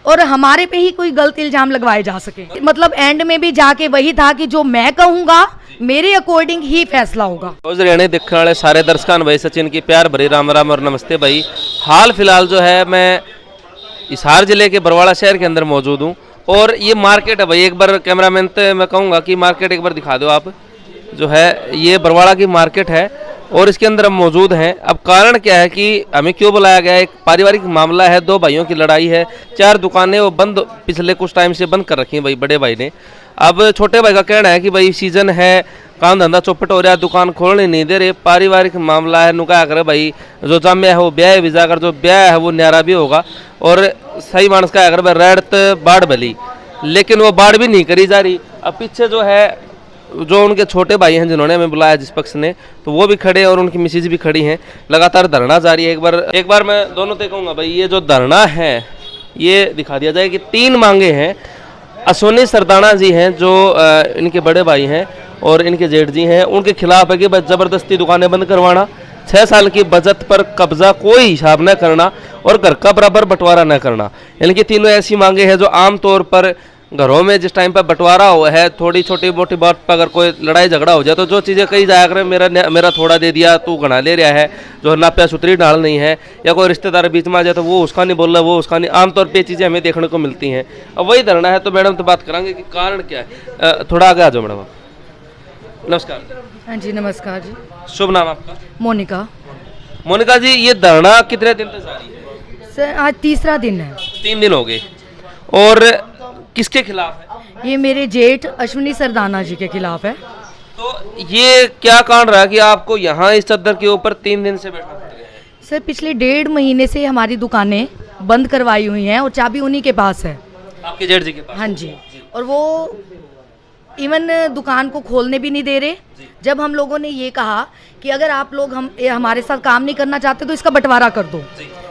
और हमारे पे ही कोई गलत इल्जाम लगवाए जा सके। मतलब एंड में भी जाके वही था कि जो मैं कहूँगा मेरे अकॉर्डिंग ही फैसला होगा। हरियाणा देखने वाले सारे दर्शकों भाई सचिन की प्यार भरी राम राम और नमस्ते भाई। हाल फिलहाल जो है मैं हिसार जिले के बरवाड़ा शहर के अंदर मौजूद हूँ और ये मार्केट है भाई। एक बार कैमरामैन से मैं कहूँगा कि मार्केट एक बार दिखा दो आप। जो है ये बरवाड़ा की मार्केट है और इसके अंदर हम मौजूद हैं। अब कारण क्या है कि हमें क्यों बुलाया गया है, एक पारिवारिक मामला है, दो भाइयों की लड़ाई है। 4 दुकानें वो बंद पिछले कुछ टाइम से बंद कर रखी हैं भाई बड़े भाई ने। अब छोटे भाई का कहना है कि भाई सीजन है, काम धंधा चौपट हो रहा है, दुकान खोलने नहीं दे रहे, पारिवारिक मामला है। नुका कर भाई जो जाम्या है वो ब्याह है, विजा कर जो ब्याह है वो न्यारा भी होगा। और सही मानस का अगर भाई रेड बाढ़ भली, लेकिन वो बाढ़ भी नहीं करी जा रही। अब पीछे जो है जो उनके छोटे भाई हैं जिन्होंने हमें बुलाया जिस पक्ष ने, तो वो भी खड़े और उनकी मिसेज भी खड़ी हैं। लगातार धरना जारी है। एक बार मैं दोनों से कहूँगा भाई ये जो धरना है ये दिखा दिया जाए कि 3 मांगे हैं। अश्विनी सरदाना जी हैं जो इनके बड़े भाई हैं और इनके जेठ जी हैं, उनके खिलाफ है कि भाई ज़बरदस्ती दुकानें बंद करवाना, 6 साल की बचत पर कब्जा कोई हिसाब न करना और घर का बराबर बंटवारा न करना। यानी कि तीनों ऐसी मांगे हैं जो आमतौर पर घरों में जिस टाइम पर बंटवारा हुआ है, थोड़ी छोटी मोटी बात पर अगर कोई लड़ाई झगड़ा हो जाए तो जो चीज़ें कही जाया करें मेरा थोड़ा दे दिया तू घना ले रहा है, जो नाप्या सुतरी डाल नहीं है, या कोई रिश्तेदार बीच में आ जाए तो वो उसका नहीं बोल रहा वो उसका नहीं। आमतौर पर ये चीज़ें हमें देखने को मिलती हैं। अब वही धरना है। तो मैडम तो बात करेंगे कि कारण क्या है। थोड़ा आगे आ जाओ मैडम। नमस्कार। हाँ जी नमस्कार जी। शुभ नाम आपका? मोनिका। मोनिका जी ये धरना कितने दिन तक जारी है? सर आज तीसरा दिन है। 3 दिन हो गए। और किसके खिलाफ है? ये मेरे जेठ अश्विनी सरदाना जी के खिलाफ है। तो ये क्या कारण रहा कि आपको यहाँ इस चद्दर के ऊपर 3 दिन से बैठना पड़ गया है? सर पिछले 1.5 महीने से हमारी दुकानें बंद करवाई हुई हैं और चाबी उन्हीं के पास है, आपके जेठ जी के पास? हाँ जी। और वो इवन दुकान को खोलने भी नहीं दे रहे। जब हम लोगों ने ये कहा कि अगर आप लोग हमारे साथ काम नहीं करना चाहते तो इसका बंटवारा कर दो,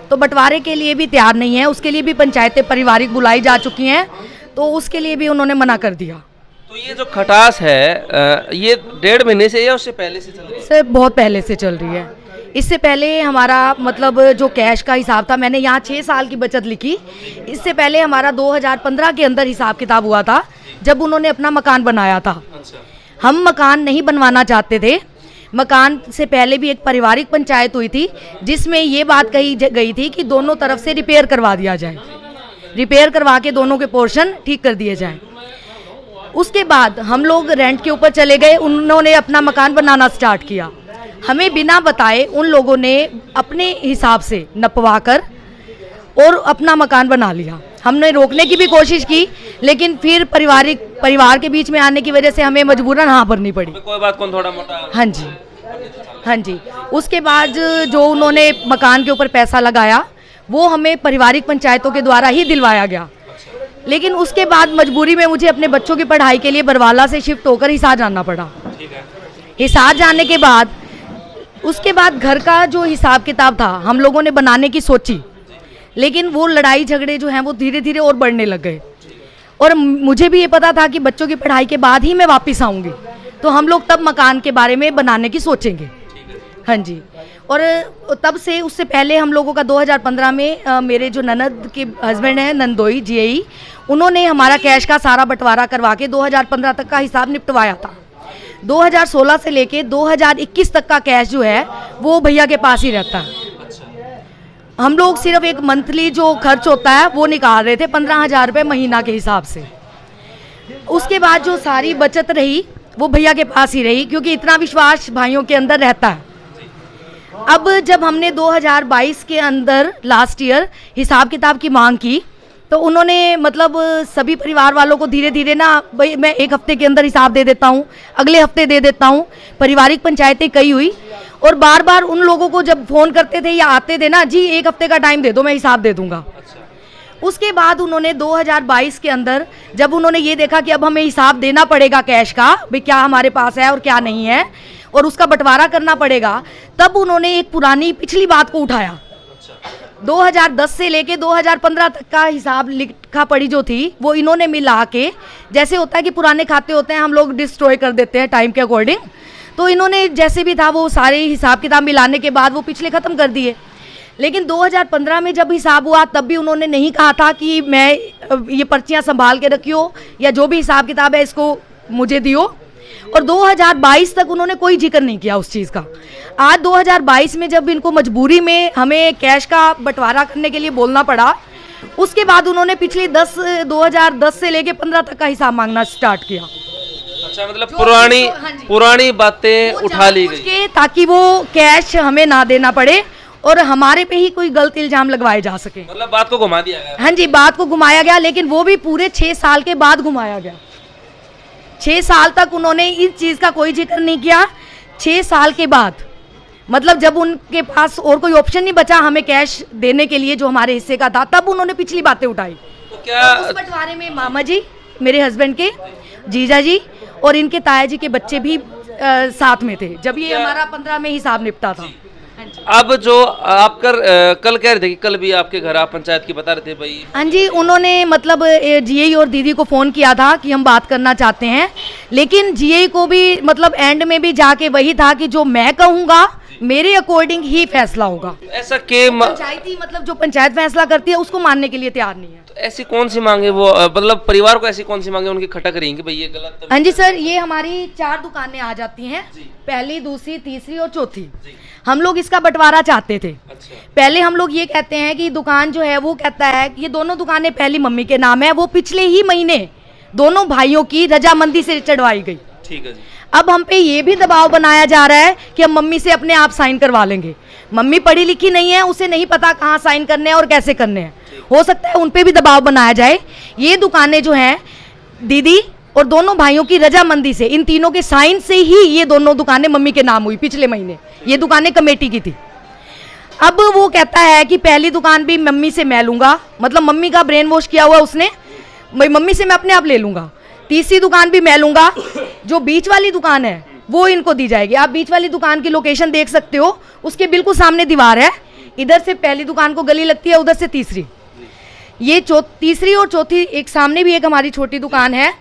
तो बंटवारे के लिए भी तैयार नहीं है। उसके लिए भी पंचायतें पारिवारिक बुलाई जा चुकी हैं, तो उसके लिए भी उन्होंने मना कर दिया। तो ये जो खटास है ये 1.5 महीने से या उससे पहले से चल रही है? सर बहुत पहले से चल रही है। इससे पहले हमारा मतलब जो कैश का हिसाब था, मैंने यहाँ 6 साल की बचत लिखी। इससे पहले हमारा 2015 के अंदर हिसाब किताब हुआ था जब उन्होंने अपना मकान बनाया था। हम मकान नहीं बनवाना चाहते थे। मकान से पहले भी एक पारिवारिक पंचायत हुई थी जिसमें ये बात कही गई थी कि दोनों तरफ से रिपेयर करवा दिया जाए, रिपेयर करवा के दोनों के पोर्शन ठीक कर दिए जाएं। उसके बाद हम लोग रेंट के ऊपर चले गए। उन्होंने अपना मकान बनाना स्टार्ट किया। हमें बिना बताए उन लोगों ने अपने हिसाब से नपवा कर और अपना मकान बना लिया। हमने रोकने की भी कोशिश की, लेकिन फिर परिवार के बीच में आने की वजह से हमें मजबूरन हाँ भरनी पड़ी। कोई बात कौन थोड़ा मोटा। हाँ जी, हाँ जी। उसके बाद जो उन्होंने मकान के ऊपर पैसा लगाया वो हमें पारिवारिक पंचायतों के द्वारा ही दिलवाया गया। लेकिन उसके बाद मजबूरी में मुझे अपने बच्चों की पढ़ाई के लिए बरवाला से शिफ्ट होकर हिसार जाना पड़ा। हिसार जाने के बाद उसके बाद घर का जो हिसाब किताब था हम लोगों ने बनाने की सोची, लेकिन वो लड़ाई झगड़े जो हैं वो धीरे धीरे और बढ़ने लग गए। और मुझे भी ये पता था कि बच्चों की पढ़ाई के बाद ही मैं वापस आऊँगी, तो हम लोग तब मकान के बारे में बनाने की सोचेंगे। हाँ जी। और तब से उससे पहले हम लोगों का 2015 में मेरे जो ननद के हस्बैंड हैं नंदोई जीई, उन्होंने हमारा कैश का सारा बंटवारा करवा के 2015 तक का हिसाब निपटवाया था। 2016 से लेके 2021 तक का कैश जो है वो भैया के पास ही रहता है। हम लोग सिर्फ एक मंथली जो खर्च होता है वो निकाल रहे थे 15,000 रुपये महीना के हिसाब से। उसके बाद जो सारी बचत रही वो भैया के पास ही रही, क्योंकि इतना विश्वास भाइयों के अंदर रहता है। अब जब हमने 2022 के अंदर लास्ट ईयर हिसाब किताब की मांग की, तो उन्होंने मतलब सभी परिवार वालों को धीरे धीरे ना, भाई मैं 1 हफ्ते के अंदर हिसाब दे देता हूँ, अगले हफ्ते दे देता हूँ। पारिवारिक पंचायतें कई हुई और बार बार उन लोगों को जब फ़ोन करते थे या आते थे ना, जी 1 हफ्ते का टाइम दे दो मैं हिसाब दे दूँगा। उसके बाद उन्होंने 2022 के अंदर जब उन्होंने ये देखा कि अब हमें हिसाब देना पड़ेगा कैश का, भाई क्या हमारे पास है और क्या नहीं है, और उसका बंटवारा करना पड़ेगा, तब उन्होंने एक पुरानी पिछली बात को उठाया। 2010 से लेके 2015 तक का हिसाब लिखा पड़ी जो थी वो इन्होंने मिला के, जैसे होता है कि पुराने खाते होते हैं हम लोग डिस्ट्रॉय कर देते हैं टाइम के अकॉर्डिंग, तो इन्होंने जैसे भी था वो सारे हिसाब किताब मिलाने के बाद वो पिछले ख़त्म कर दिए। लेकिन 2015 में जब हिसाब हुआ तब भी उन्होंने नहीं कहा था कि मैं ये पर्चियां संभाल के रखियो या जो भी हिसाब किताब है इसको मुझे दियो। और 2022 तक उन्होंने कोई जिक्र नहीं किया उस चीज़ का। आज 2022 में जब इनको मजबूरी में हमें कैश का बंटवारा करने के लिए बोलना पड़ा, उसके बाद उन्होंने पिछले 2010 से लेके 15 तक का हिसाब मांगना स्टार्ट किया। अच्छा, मतलब पुरानी बातें उठा ली गई ताकि वो कैश हमें ना देना पड़े और हमारे पे ही कोई गलत इल्जाम लगवाए जा सके। मतलब बात को घुमा दिया गया। हाँ जी, बात को घुमाया गया, लेकिन वो भी पूरे 6 साल के बाद घुमाया गया। 6 साल तक उन्होंने इस चीज़ का कोई जिक्र नहीं किया। 6 साल के बाद, मतलब जब उनके पास और कोई ऑप्शन नहीं बचा हमें कैश देने के लिए जो हमारे हिस्से का था, तब उन्होंने पिछली बातें उठाई। तो क्या उस बंटवारे में मामा जी, मेरे हस्बैंड के जीजा जी और इनके ताया जी के बच्चे भी साथ में थे जब ये हमारा 15 में हिसाब निपटा था। अब जो आप कल कह रहे थे कि कल भी आपके घर आप पंचायत की बता रहे थे भाई। हाँ जी, उन्होंने मतलब जीआई और दीदी को फ़ोन किया था कि हम बात करना चाहते हैं, लेकिन जीआई को भी मतलब एंड में भी जाके वही था कि जो मैं कहूँगा मेरे अकॉर्डिंग ही फैसला होगा। ऐसा के पंचायती मतलब जो पंचायत फैसला करती है उसको मानने के लिए तैयार नहीं है। तो ऐसी कौन सी मांगे वो, मतलब परिवार को ऐसी कौन सी मांगे उनकी खटक रही है कि भाई ये गलत। हाँ जी सर, ये हमारी 4 दुकानें आ जाती हैं, पहली, दूसरी, तीसरी और चौथी। हम लोग इसका बंटवारा चाहते थे। अच्छा। पहले हम लोग ये कहते हैं कि दुकान जो है वो कहता है कि ये दोनों दुकानें पहली मम्मी के नाम है, वो पिछले ही महीने दोनों भाइयों की रजामंदी से चढ़वाई गई। ठीक है जी। अब हम पे ये भी दबाव बनाया जा रहा है कि हम मम्मी से अपने आप साइन करवा लेंगे। मम्मी पढ़ी लिखी नहीं है, उसे नहीं पता कहाँ साइन करने हैं और कैसे करने हैं। हो सकता है उन पे भी दबाव बनाया जाए। ये दुकानें जो हैं दीदी और दोनों भाइयों की रजामंदी से, इन तीनों के साइन से ही ये दोनों दुकानें मम्मी के नाम हुई पिछले महीने। ये दुकानें कमेटी की थी। अब वो कहता है कि पहली दुकान भी मम्मी से मैं लूँगा, मतलब मम्मी का ब्रेन वॉश किया हुआ उसने, मम्मी से मैं अपने आप ले लूँगा। तीसरी दुकान भी मैं लूँगा। जो बीच वाली दुकान है वो इनको दी जाएगी। आप बीच वाली दुकान की लोकेशन देख सकते हो, उसके बिल्कुल सामने दीवार है। इधर से पहली दुकान को गली लगती है, उधर से तीसरी। ये तीसरी और चौथी, एक सामने भी एक हमारी छोटी दुकान है।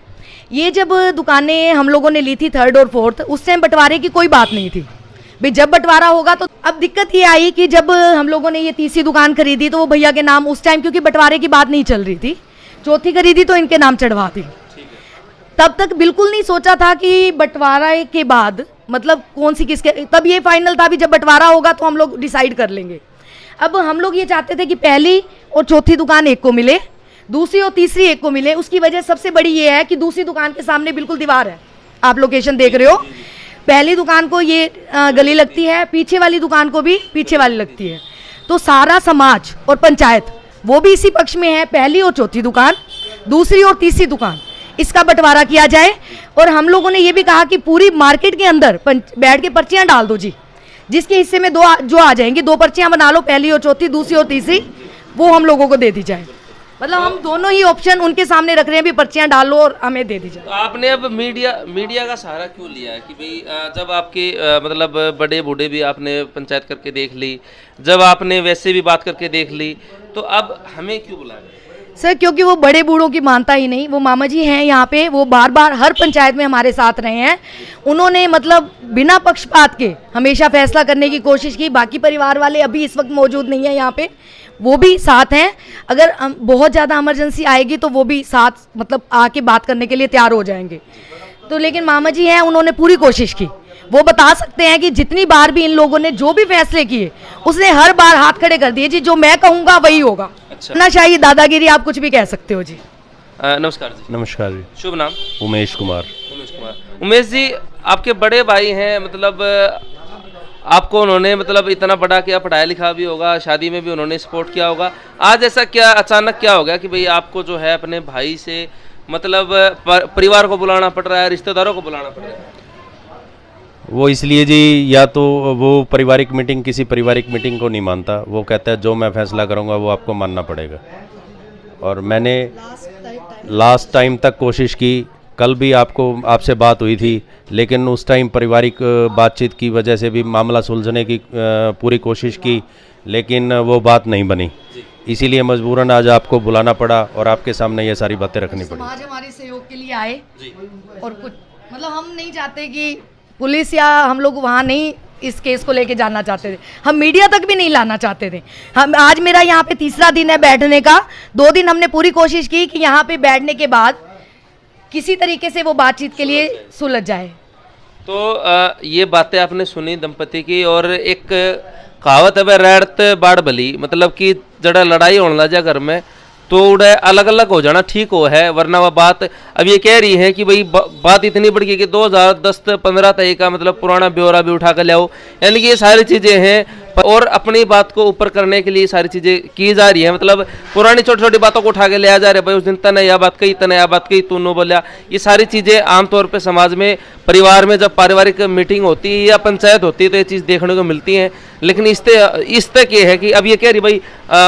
ये जब दुकानें हम लोगों ने ली थी 3rd और 4th, उस टाइम बंटवारे की कोई बात नहीं थी भाई, जब बंटवारा होगा तो। अब दिक्कत ये आई कि जब हम लोगों ने ये तीसरी दुकान खरीदी तो वो भैया के नाम उस टाइम, क्योंकि बंटवारे की बात नहीं चल रही थी, चौथी खरीदी तो इनके नाम चढ़वा दी। तब तक बिल्कुल नहीं सोचा था कि बंटवारा के बाद मतलब कौन सी किसके, तब ये फाइनल था भी जब बंटवारा होगा तो हम लोग डिसाइड कर लेंगे। अब हम लोग ये चाहते थे कि पहली और चौथी दुकान एक को मिले, दूसरी और तीसरी एक को मिले। उसकी वजह सबसे बड़ी ये है कि दूसरी दुकान के सामने बिल्कुल दीवार है, आप लोकेशन देख रहे हो। पहली दुकान को ये गली लगती है, पीछे वाली दुकान को भी पीछे वाली लगती है। तो सारा समाज और पंचायत वो भी इसी पक्ष में है, पहली और चौथी दुकान, दूसरी और तीसरी दुकान, इसका बंटवारा किया जाए। और हम लोगों ने ये भी कहा कि पूरी मार्केट के अंदर बैठ के पर्चियाँ डाल दो जी, जिसके हिस्से में जो आ जाएंगी, 2 पर्चियाँ बना लो, पहली और चौथी, दूसरी और तीसरी, वो हम लोगों को दे दी जाए। मतलब हम दोनों ही ऑप्शन उनके सामने रख रहे हैं भी, पर्चियाँ डालो और हमें दे दी जाए। तो आपने अब मीडिया का सहारा क्यों लिया है कि भाई जब आपके मतलब बड़े बूढ़े भी आपने पंचायत करके देख ली, जब आपने वैसे भी बात करके देख ली, तो अब हमें क्यों बुलाया? सर क्योंकि वो बड़े बूढ़ों की मानता ही नहीं। वो मामा जी हैं यहाँ पे, वो बार बार हर पंचायत में हमारे साथ रहे हैं। उन्होंने मतलब बिना पक्षपात के हमेशा फैसला करने की कोशिश की। बाकी परिवार वाले अभी इस वक्त मौजूद नहीं है यहाँ पे, वो भी साथ हैं। अगर बहुत ज़्यादा इमरजेंसी आएगी तो वो भी साथ मतलब आके बात करने के लिए तैयार हो जाएंगे। तो लेकिन मामा जी हैं, उन्होंने पूरी कोशिश की। वो बता सकते हैं कि जितनी बार भी इन लोगों ने जो भी फैसले किए, उसने हर बार हाथ खड़े कर दिए जी, जो मैं कहूँगा वही होगा। अच्छा। ना चाहिए दादागिरी, आप कुछ भी कह सकते हो जी। नमस्कार जी। नमस्कार जी। शुभ नाम? उमेश कुमार। उमेश जी, आपके बड़े भाई हैं, मतलब आपको उन्होंने मतलब इतना बड़ा किया, पढ़ाया लिखा भी होगा, शादी में भी उन्होंने सपोर्ट किया होगा। आज ऐसा क्या अचानक क्या हो गया कि भाई आपको जो है अपने भाई से मतलब परिवार को बुलाना पड़ रहा है, रिश्तेदारों को बुलाना पड़ रहा है? वो इसलिए जी, या तो वो पारिवारिक मीटिंग, किसी पारिवारिक मीटिंग को नहीं मानता। वो कहता है जो मैं फैसला करूँगा वो आपको मानना पड़ेगा। और मैंने लास्ट टाइम तक कोशिश की, कल भी आपसे बात हुई थी, लेकिन उस टाइम पारिवारिक बातचीत की वजह से भी मामला सुलझने की पूरी कोशिश की, लेकिन वो बात नहीं बनी। इसीलिए मजबूरन आज आपको बुलाना पड़ा और आपके सामने ये सारी बातें रखनी पड़ी। समाज हमारे सहयोग के लिए आए और कुछ मतलब हम नहीं चाहते कि पुलिस या हम लोग वहाँ नहीं इस केस को लेके जाना चाहते थे, हम मीडिया तक भी नहीं लाना चाहते थे। हम आज मेरा यहाँ पे तीसरा दिन है बैठने का। 2 दिन हमने पूरी कोशिश की कि यहाँ पे बैठने के बाद किसी तरीके से वो बातचीत के लिए सुलझ जाए। तो ये बातें आपने सुनी दंपति की, और एक कहावत है, रैड़त बाढ़ भली, मतलब कि जड़ा लड़ाई होने लग जाए घर में तो उड़े अलग अलग हो जाना ठीक हो है, वरना वह बात अब ये कह रही है कि भाई बात इतनी बढ़ गई कि 2010-15 तक का मतलब पुराना ब्यौरा भी उठा कर ले आओ, यानी कि ये सारी चीज़ें हैं और अपनी बात को ऊपर करने के लिए सारी चीज़ें की जा रही है। मतलब पुरानी छोटी छोटी बातों को उठा के ले आ जा रहे, भाई उस दिन तने यह बात कही, तने यह बात कही, तू नो बोलिया। ये सारी चीज़ें आमतौर पर समाज में, परिवार में जब पारिवारिक मीटिंग होती है या पंचायत होती है तो ये चीज़ देखने को मिलती है। लेकिन इस तक ये है कि अब ये कह रही भाई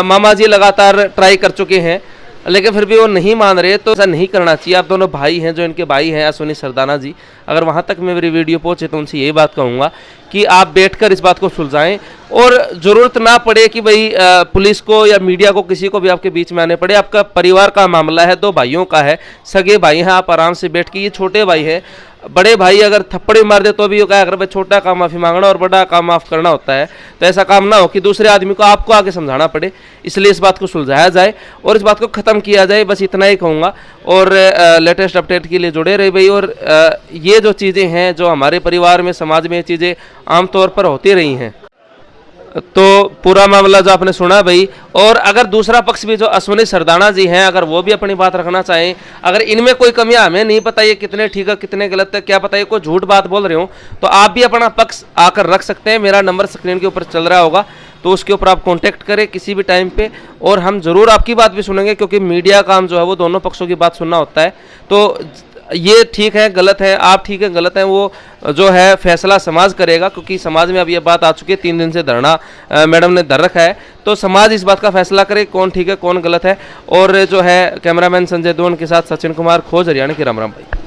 मामा जी लगातार ट्राई कर चुके हैं लेकिन फिर भी वो नहीं मान रहे, तो ऐसा नहीं करना चाहिए। आप दोनों भाई हैं, जो इनके भाई हैं अश्विनी सरदाना जी, अगर वहाँ तक मेरी वीडियो पहुँचे तो उनसे यही बात कहूँगा कि आप बैठकर इस बात को सुलझाएं और ज़रूरत ना पड़े कि भाई पुलिस को या मीडिया को, किसी को भी आपके बीच में आने पड़े। आपका परिवार का मामला है, 2 भाइयों का है, सगे भाई हैं, आप आराम से बैठ के, ये छोटे भाई हैं, बड़े भाई अगर थप्पड़ मार दे तो भी वो क्या अगर भाई छोटा काम माफ़ी मांगना और बड़ा काम माफ़ करना होता है, तो ऐसा काम ना हो कि दूसरे आदमी को आपको आगे समझाना पड़े। इसलिए इस बात को सुलझाया जाए और इस बात को ख़त्म किया जाए, बस इतना ही कहूँगा। और लेटेस्ट अपडेट के लिए जुड़े रहे भाई। और ये जो चीज़ें हैं, जो हमारे परिवार में, समाज में ये चीज़ें आमतौर पर होती रही हैं, तो पूरा मामला जो आपने सुना भाई। और अगर दूसरा पक्ष भी जो अश्विनी सरदाना जी हैं, अगर वो भी अपनी बात रखना चाहें, अगर इनमें कोई कमियां, हमें नहीं पता ये कितने ठीक है कितने गलत है, क्या पता ये कोई झूठ बात बोल रहे हो, तो आप भी अपना पक्ष आकर रख सकते हैं। मेरा नंबर स्क्रीन के ऊपर चल रहा होगा, तो उसके ऊपर आप कांटेक्ट करें किसी भी टाइम पे, और हम ज़रूर आपकी बात भी सुनेंगे, क्योंकि मीडिया काम जो है वो दोनों पक्षों की बात सुनना होता है। तो ये ठीक है गलत है, आप ठीक है गलत है, वो जो है फैसला समाज करेगा, क्योंकि समाज में अब ये बात आ चुकी है। 3 दिन से धरना मैडम ने धर रखा है, तो समाज इस बात का फैसला करे कौन ठीक है कौन गलत है। और जो है कैमरामैन संजय दोन के साथ सचिन कुमार खोज, हरियाणा की। राम राम भाई।